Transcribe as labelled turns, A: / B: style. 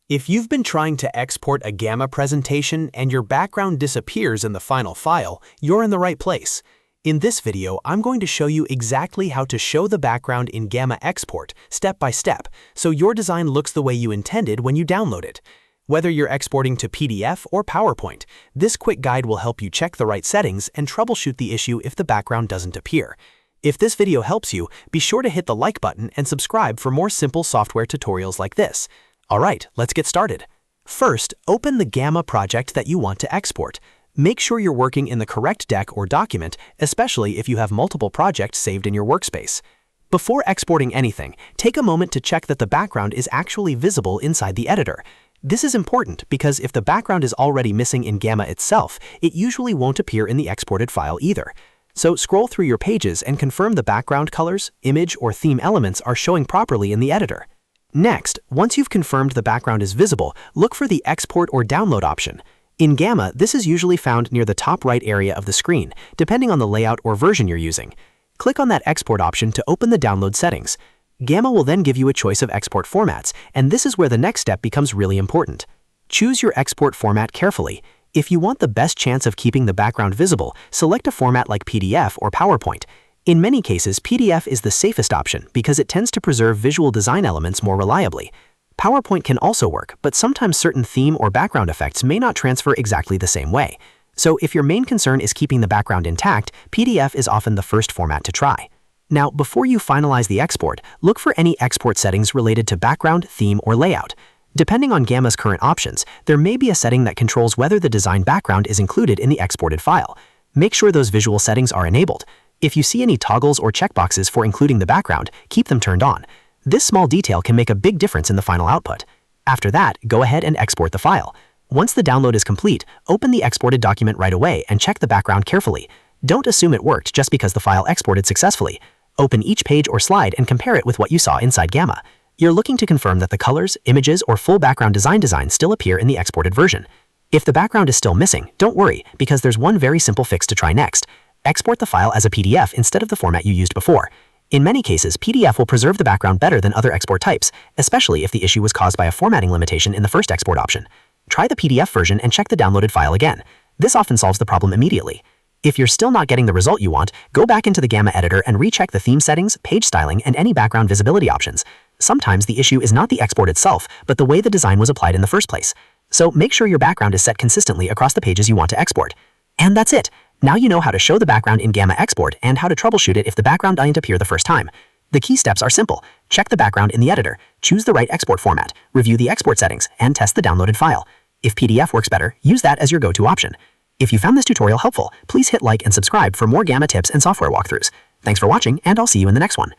A: If you've been trying to export a Gamma presentation and your background disappears in the final file, you're in the right place. In this video, I'm going to show you exactly how to show the background in Gamma export, step by step, so your design looks the way you intended when you download it. Whether you're exporting to PDF or PowerPoint, this quick guide will help you check the right settings and troubleshoot the issue if the background doesn't appear. If this video helps you, be sure to hit the like button and subscribe for more simple software tutorials like this. Alright, let's get started. First, open the Gamma project that you want to export. Make sure you're working in the correct deck or document, especially if you have multiple projects saved in your workspace. Before exporting anything, take a moment to check that the background is actually visible inside the editor. This is important because if the background is already missing in Gamma itself, it usually won't appear in the exported file either. So scroll through your pages and confirm the background colors, image, or theme elements are showing properly in the editor. Next, once you've confirmed the background is visible, look for the Export or Download option. In Gamma, this is usually found near the top right area of the screen, depending on the layout or version you're using. Click on that Export option to open the download settings. Gamma will then give you a choice of export formats, and this is where the next step becomes really important. Choose your export format carefully. If you want the best chance of keeping the background visible, select a format like PDF or PowerPoint. In many cases, PDF is the safest option because it tends to preserve visual design elements more reliably. PowerPoint can also work, but sometimes certain theme or background effects may not transfer exactly the same way. So if your main concern is keeping the background intact, PDF is often the first format to try. Now, before you finalize the export, look for any export settings related to background, theme, or layout. Depending on Gamma's current options, there may be a setting that controls whether the design background is included in the exported file. Make sure those visual settings are enabled. If you see any toggles or checkboxes for including the background, keep them turned on. This small detail can make a big difference in the final output. After that, go ahead and export the file. Once the download is complete, open the exported document right away and check the background carefully. Don't assume it worked just because the file exported successfully. Open each page or slide and compare it with what you saw inside Gamma. You're looking to confirm that the colors, images, or full background design still appear in the exported version. If the background is still missing, don't worry, because there's one very simple fix to try next. Export the file as a PDF instead of the format you used before. In many cases, PDF will preserve the background better than other export types, especially if the issue was caused by a formatting limitation in the first export option. Try the PDF version and check the downloaded file again. This often solves the problem immediately. If you're still not getting the result you want, go back into the Gamma editor and recheck the theme settings, page styling, and any background visibility options. Sometimes the issue is not the export itself, but the way the design was applied in the first place. So make sure your background is set consistently across the pages you want to export. And that's it! Now you know how to show the background in Gamma export and how to troubleshoot it if the background doesn't appear the first time. The key steps are simple. Check the background in the editor, choose the right export format, review the export settings, and test the downloaded file. If PDF works better, use that as your go-to option. If you found this tutorial helpful, please hit like and subscribe for more Gamma tips and software walkthroughs. Thanks for watching, and I'll see you in the next one.